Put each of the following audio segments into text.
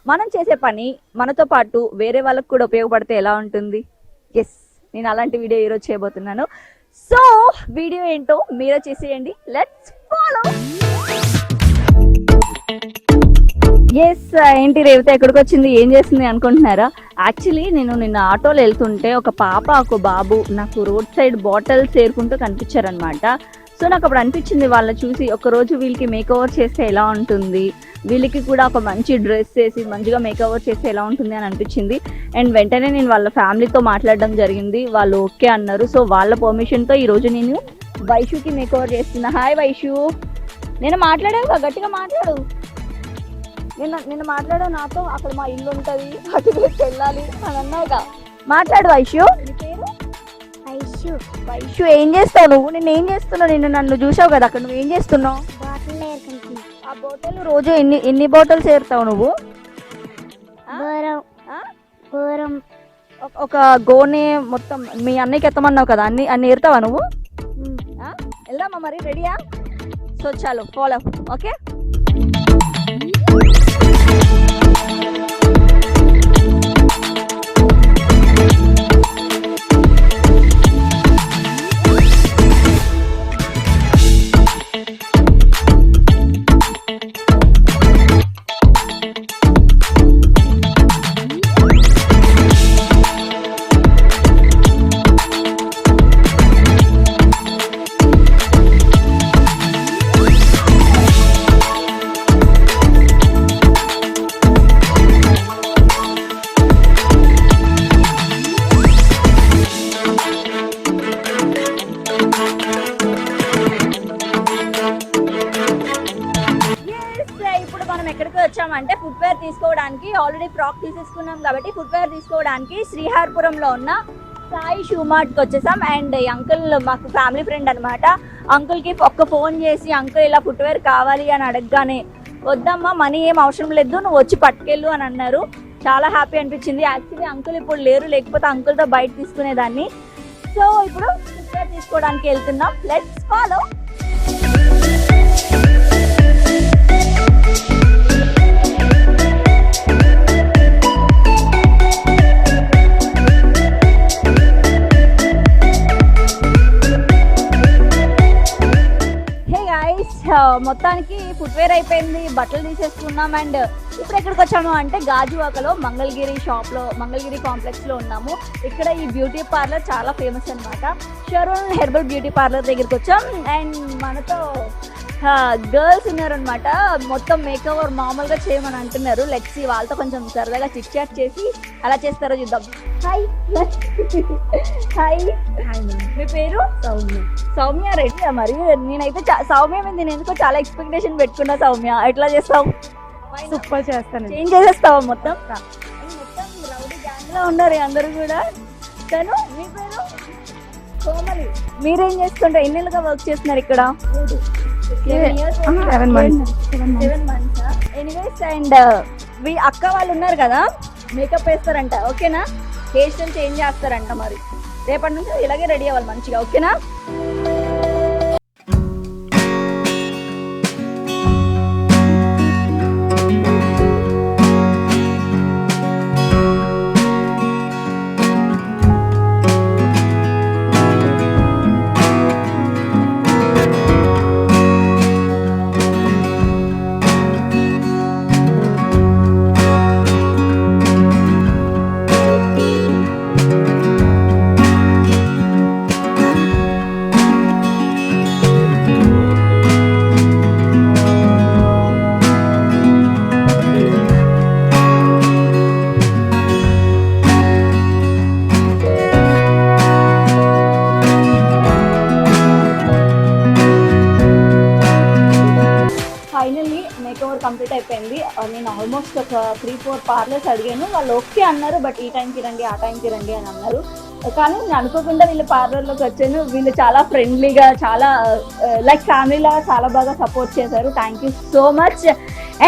మనం చేసే పని మనతో పాటు వేరే వాళ్ళకు కూడా ఉపయోగపడితే ఎలా ఉంటుంది? ఎస్, నేను అలాంటి వీడియో ఈరోజు చేయబోతున్నాను. సో వీడియో ఏంటో మీరే చేసేయండి. Let's follow. ఎస్, ఏంటి రేవత ఎక్కడికి వచ్చింది, ఏం చేస్తుంది అనుకుంటున్నారా? యాక్చువల్లీ నేను నిన్న ఆటోలో వెళ్తుంటే ఒక పాప ఒక బాబు నాకు రోడ్ సైడ్ బాటిల్స్ ఏరుకుంటూ కనిపించారనమాట. సో నాకు అప్పుడు అనిపించింది వాళ్ళని చూసి ఒకరోజు వీళ్ళకి మేక్ ఓవర్ చేస్తే ఎలా ఉంటుంది, వీళ్ళకి కూడా ఒక మంచి డ్రెస్ వేసి మంచిగా మేక్ ఓవర్ చేస్తే ఎలా ఉంటుంది అని అనిపించింది. అండ్ వెంటనే నేను వాళ్ళ ఫ్యామిలీతో మాట్లాడడం జరిగింది. వాళ్ళు ఓకే అన్నారు. సో వాళ్ళ పర్మిషన్తో ఈరోజు నేను వైషుకి మేక్ ఓవర్ చేస్తున్నా. హాయ్ వైషు, నేను మాట్లాడాను, గట్టిగా మాట్లాడు. నిన్న మాట్లాడావు నాతో, అక్కడ మా ఇల్లు ఉంటుంది అటు వెళ్ళాలి అని అన్నావుగా, మాట్లాడు వైషు. నీ పేరు వైషు. వైషు, ఏం చేస్తావు నువ్వు? నిన్న ఏం చేస్తున్నావు? నిన్ను నన్ను చూసావు కదా అక్కడ, నువ్వు ఏం చేస్తున్నావు? బాటిల్ ఏరుకుంటున్నా. ఆ బాటిల్ రోజు ఎన్ని బాటిల్స్ ఏరుతావు నువ్వు? ఘోరం. ఒక గోనే మొత్తం మీ అన్నయ్యకి ఎత్తమన్నావు కదా, అన్ని ఏరుతావా నువ్వు? వెళ్దామా మరి, రెడీయా? సో చాలు, ఫాలో. ఓకే, అంటే ఫుట్వేర్ తీసుకోవడానికి ఆల్రెడీ ఫ్రాక్ తీసేసుకున్నాం కాబట్టి ఫుట్వేర్ తీసుకోవడానికి శ్రీహరిపురంలో ఉన్న సాయి షూ మార్ట్కి వచ్చేసాం. అండ్ ఈ అంకుల్ మాకు ఫ్యామిలీ ఫ్రెండ్ అనమాట. అంకుల్కి ఒక్క ఫోన్ చేసి అంకుల్ ఇలా ఫుట్వేర్ కావాలి అని అడగగానే వద్దమ్మా మనీ ఏం అవసరం లేదు, నువ్వు వచ్చి పట్టుకెళ్ళు అని అన్నారు. చాలా హ్యాపీ అనిపించింది. యాక్చువల్లీ అంకుల్ ఇప్పుడు లేరు, లేకపోతే అంకుల్తో బయట తీసుకునేదాన్ని. సో ఇప్పుడు ఫుట్వేర్ తీసుకోవడానికి వెళ్తున్నాం. Let's follow. మొత్తానికి ఫుట్వేర్ అయిపోయింది, బట్టలు తీసేసుకున్నాం. అండ్ ఇప్పుడు ఎక్కడికి వచ్చాము అంటే గాజువాకలో మంగళగిరి షాప్లో, మంగళగిరి కాంప్లెక్స్లో ఉన్నాము. ఇక్కడ ఈ బ్యూటీ పార్లర్ చాలా ఫేమస్ అనమాట. షరోన్ హెర్బల్ బ్యూటీ పార్లర్ దగ్గరికి వచ్చాం. అండ్ మనతో గర్ల్స్ ఉన్నారనమాట. మొత్తం మేక్ ఓవర్ మామూలుగా చేయమని అంటున్నారు. లెట్స్ సీ, వాళ్ళతో కొంచెం సరదాగా చిట్ చాట్ చేసి అలా చేస్తారో చూద్దాం. Hi hi. మీ పేరు? సౌమ్య. సౌమ్య, రెడీ? మరి నేనైతే సౌమ్య మీద నేను ఎందుకో చాలా ఎక్స్పెక్టేషన్ పెట్టుకున్నా. సౌమ్య, ఎట్లా చేస్తావు? సూపర్ చేస్తాను. చేంజ్ చేసేస్తావా మొత్తం? మొత్తం రౌడీ గ్యాంగ్ లో ఉన్నారు అందరూ కూడా. తను, మీ పేరు? కోమలి. మీరేం చేస్తుంటారు? ఎన్నేళ్ళుగా వర్క్ చేస్తున్నారు ఇక్కడ? 7 months. ఎనీవేస్, అండ్ మీ అక్క వాళ్ళు ఉన్నారు కదా, మేకప్ వేస్తారంట, ఓకేనా? హెయిర్ స్టైల్ చేంజ్ చేస్తారంట. మరి రేపటి నుంచి ఇలాగే రెడీ అవ్వాలి మంచిగా, ఓకేనా? కంప్లీట్ అయిపోయింది. నేను ఆల్మోస్ట్ ఒక 3-4 పార్లర్స్ అడిగాను. వాళ్ళు ఓకే అన్నారు, బట్ ఈ టైంకి రండి ఆ టైంకి రండి అని అన్నారు. కానీ నేను అనుకోకుండా వీళ్ళ పార్లర్లోకి వచ్చాను. వీళ్ళు చాలా ఫ్రెండ్లీగా, చాలా లైక్ ఫ్యామిలీలాగా చాలా బాగా సపోర్ట్ చేశారు. Thank you so much.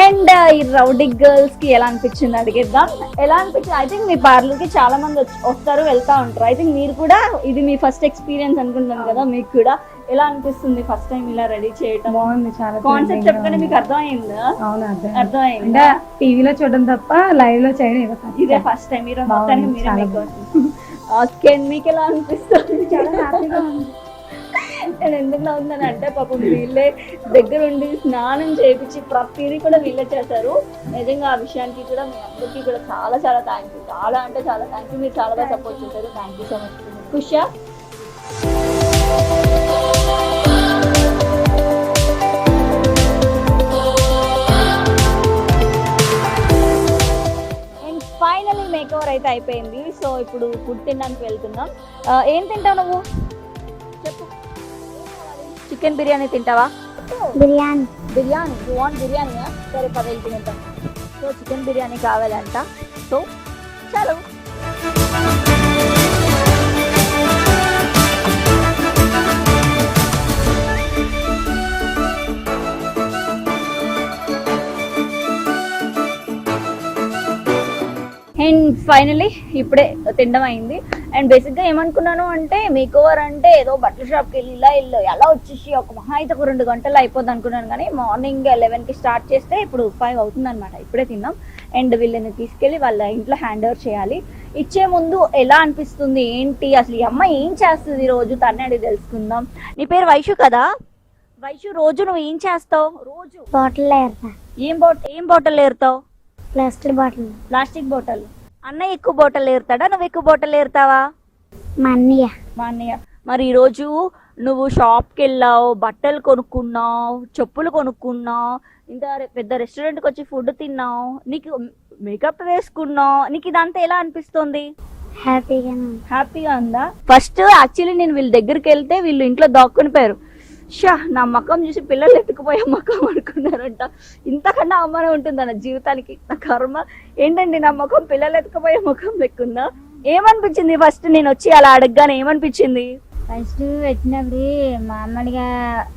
And ఈ రౌడీ గర్ల్స్కి ఎలా అనిపించింది అడిగేద్దాం. ఎలా అనిపించింది? ఐ థింక్ మీ పార్లర్కి చాలా మంది వస్తారు, వెళ్తూ ఉంటారు. ఐ థింక్ మీరు కూడా ఇది మీ ఫస్ట్ ఎక్స్పీరియన్స్ అనుకుంటాను కదా, మీకు కూడా ఎలా అనిపిస్తుంది ఫస్ట్ టైం ఇలా రెడీ చేయటం? బాగుంది, చాలా కాన్సెప్ట్ చెప్పగానే మీకు అర్థమైందా? అవును, అదే అర్థమైంది. అంటే టీవీలో చూడడం తప్ప లైవ్ లో చేయడం ఇదే ఫస్ట్ టైం. మీరు మొత్తానికి మీరే ఓకే. మీకు ఎలా అనిపిస్తుంది? చాలా హ్యాపీగా ఉంది. నేను ఎందుకు నవ్వుతున్నాను అంటే పాపం వీళ్ళే దగ్గరుండి స్నానం చేయించి ప్రతిదీ కూడా వీళ్ళే చేశారు. నిజంగా ఆ విషయానికి కూడా మీ అందరికీ కూడా చాలా చాలా థ్యాంక్ యూ. చాలా అంటే చాలా థ్యాంక్ యూ. మీరు చాలా బాగా సపోర్ట్ చేశారు. Thank you so much. Khusha finally makeover అయితే అయిపోయింది. సో ఇప్పుడు ఫుడ్ తినడానికి వెళ్తున్నాం. ఏం తింటావు నువ్వు చెప్పు. చికెన్ బిర్యానీ తింటావా? బిర్యానీ. బిర్యానీ యూ వాంట్ బిర్యానీయా? సరే పది తింటాం. సో చికెన్ బిర్యానీ కావాలంట. సో చలో. అండ్ ఫైనలీ ఇప్పుడే తినడం అయింది. అండ్ బేసిక్గా ఏమనుకున్నాను అంటే మేక్ ఓవర్ అంటే ఏదో బట్టల షాప్కి వెళ్ళి ఇలా ఎలా వచ్చేసి ఒక మహా అయితే ఒక 2 గంటలు అయిపోద్ది అనుకున్నాను. కానీ మార్నింగ్ 11కి స్టార్ట్ చేస్తే ఇప్పుడు 5 అవుతుంది అనమాట. ఇప్పుడే తిన్నాం. అండ్ వీళ్ళని తీసుకెళ్ళి వాళ్ళ ఇంట్లో హ్యాండ్ ఓవర్ చేయాలి. ఇచ్చే ముందు ఎలా అనిపిస్తుంది ఏంటి అసలు ఈ అమ్మాయి ఏం చేస్తుంది రోజు తన్నే అడిగి తెలుసుకుందాం. నీ పేరు వైషు కదా? వైషు, రోజు నువ్వు ఏం చేస్తావు? రోజు బాటిల్ ఏరుతా. ఏం బాటిల్ ఏరుతావు? Plastic bottle. Plastic bottle. అన్నయ్య ఎక్కువ బాటిల్ ఏరుతాడా? నువ్వు ఎక్కువ బాటిల్ ఏరుతావా? మా అన్నయ్య. మా అన్నయ్య. మరి ఈరోజు నువ్వు షాప్కి వెళ్ళావు, బట్టలు కొనుక్కున్నావు, చెప్పులు కొనుక్కున్నావు, ఇంత పెద్ద రెస్టారెంట్కి వచ్చి ఫుడ్ తిన్నావు, నీకు మేకప్ వేసుకున్నావు, నీకు ఇదంతా ఎలా అనిపిస్తుంది? హ్యాపీగా ఉందా? ఫస్ట్ యాక్చువల్లీ నేను వీళ్ళ దగ్గరికి వెళ్తే వీళ్ళు ఇంట్లో దాక్కుని పోయారు. షా, నా ముఖం చూసి పిల్లలు ఎత్తుకుపోయే ముఖం అనుకున్నారంట. ఇంతకన్నా అవమానం ఉంటుంది నా జీవితానికి. నా కర్మ ఏంటండి, నా ముఖం పిల్లలు ఎత్తుకుపోయే ముఖం లెక్కుందా? ఏమనిపించింది ఫస్ట్ నేను వచ్చి అలా అడగగానే? ఏమనిపించింది? ఫస్ట్ వచ్చినప్పుడు మామూలుగా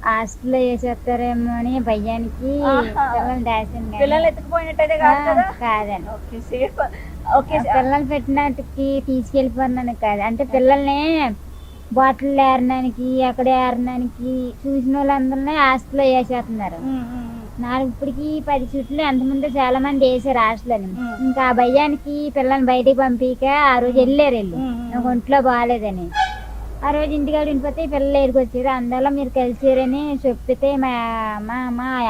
హాస్టల్లో వేసేస్తారేమో అని భయానికి పిల్లలు ఎత్తుకుపోయినట్టయితే కాదు కదా? కాదండి. Okay, safe. ఓకే, పిల్లలు పెట్టినట్టుకి తీసుకెళ్ళిపోయినాను కాదు. అంటే పిల్లల్ని బాటిల్ ఏరడానికి అక్కడ ఏరడానికి చూసిన వాళ్ళందరినీ హాస్టల్లో వేసేస్తున్నారు. నాకు ఇప్పటికి 10 చుట్లు ఎంతమంది చాలా మంది వేసారు హాస్టల్. ఇంకా ఆ భయానికి పిల్లల్ని బయటికి పంపిక ఆ రోజు వెళ్ళారు. నాకు ఒంట్లో బాగాలేదని ఆ రోజు ఇంటికాడ ఉండిపోతే పిల్లలు ఏడుకొచ్చారు. అందువల్ల మీరు కలిసారని చెప్తే మా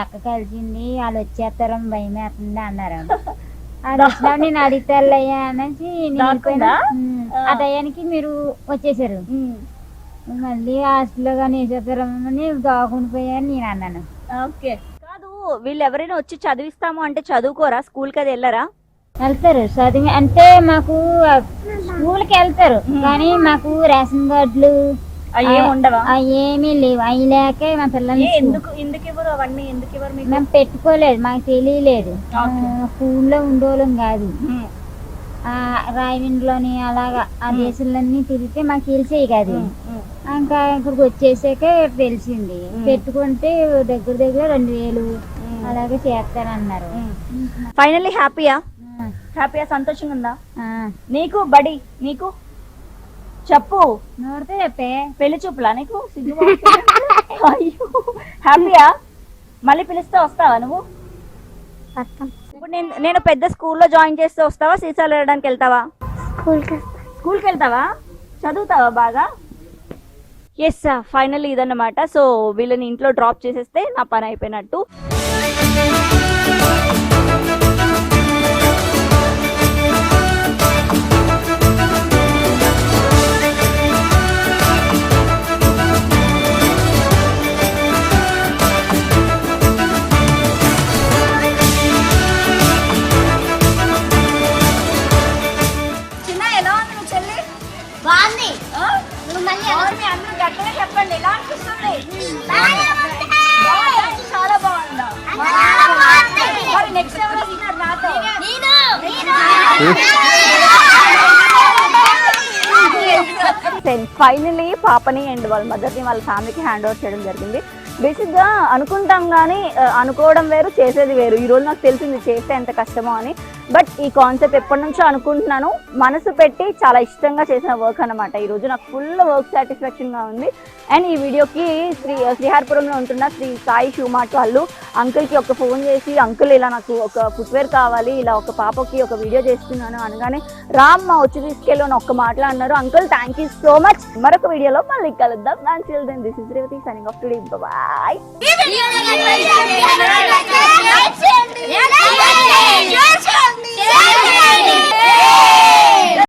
అక్క కలిసింది, వాళ్ళు వచ్చేస్తారని భయం వేస్తుంది అన్నారు. అది వచ్చినప్పుడు నేను అడుగుతారులయ్యా అనేసి ఆ టయానికి మీరు వచ్చేసారు. మళ్ళీ హాస్టల్లో కానీ వేసేస్తారని దాకుండా పోయాను నేను అన్నాను. ఓకే, కాదు వీళ్ళు ఎవరైనా వచ్చి చదివిస్తాము అంటే చదువుకోరా? స్కూల్కి అది వెళ్ళరా? వెళ్తారు చదివి అంటే మాకు స్కూల్కి వెళ్తారు కానీ మాకు రేషన్ కార్డులు ఉండవా? ఏమీ లేవు. అవి లేక మా పిల్లల్ని మేము పెట్టుకోలేదు, మాకు తెలియలేదు. స్కూల్లో ఉండేవాళ్ళం కాదు. రాయవిండ్లోని అలాగా ఆ దేశాలన్నీ తిరిగితే మాకు తెలిసేవి కాదు. ఇంకా ఇక్కడికి వచ్చేసాక తెలిసింది. పెట్టుకుంటే దగ్గర 2000 అలాగే చేస్తానన్నారు. ఫైనల్లీ హ్యాపీయా? సంతోషంగా ఉందా నీకు? బడి నీకు చెప్పు, నోడితే చెప్పే. పెళ్లి చూపులా నీకు? అయ్యో, హ్యాపీయా? మళ్ళీ పిలిస్తే వస్తావా నువ్వు? ఇప్పుడు నేను పెద్ద స్కూల్లో జాయిన్ చేస్తే వస్తావా? సీసాలు వెళ్ళడానికి వెళ్తావా? స్కూల్కి వెళ్తావా? చదువుతావా బాగా? ఎస్, ఫైనల్లీ ఇదన్నమాట. సో వీళ్ళని ఇంట్లో డ్రాప్ చేసేస్తే నా పని అయిపోయినట్టు. చెప్పండి ఎలా అనిపిస్తుంది? చాలా బాగుందా? నెక్స్ట్ ఎవరో తిన్నారు నాతో? ఫైనలీ పాపని అండ్ వాళ్ళ మదర్ని వాళ్ళ ఫ్యామిలీకి హ్యాండ్ ఓవర్ చేయడం జరిగింది. బేసిక్గా అనుకుంటాం కానీ అనుకోవడం వేరు, చేసేది వేరు. ఈరోజు నాకు తెలిసింది చేస్తే ఎంత కష్టమో అని. బట్ ఈ కాన్సెప్ట్ ఎప్పటి నుంచో అనుకుంటున్నాను, మనసు పెట్టి చాలా ఇష్టంగా చేసిన వర్క్ అనమాట. ఈరోజు నాకు ఫుల్ వర్క్ సాటిస్ఫాక్షన్గా ఉంది. అండ్ ఈ వీడియోకి శ్రీహరిపురంలో ఉంటున్న శ్రీ సాయి షూ మార్ట్ వాళ్ళు అంకుల్కి ఒక ఫోన్ చేసి, అంకుల్ ఇలా నాకు ఒక ఫుట్వేర్ కావాలి, ఇలా ఒక పాపకి ఒక వీడియో చేస్తున్నాను అనగానే రామ్ మా వచ్చి తీసుకెళ్ళి అని ఒక్క మాట్లాడినారు. Uncle thank you so much. మరొక వీడియోలో మళ్ళీ కలుద్దాం. This is Revathi signing off today. Bye.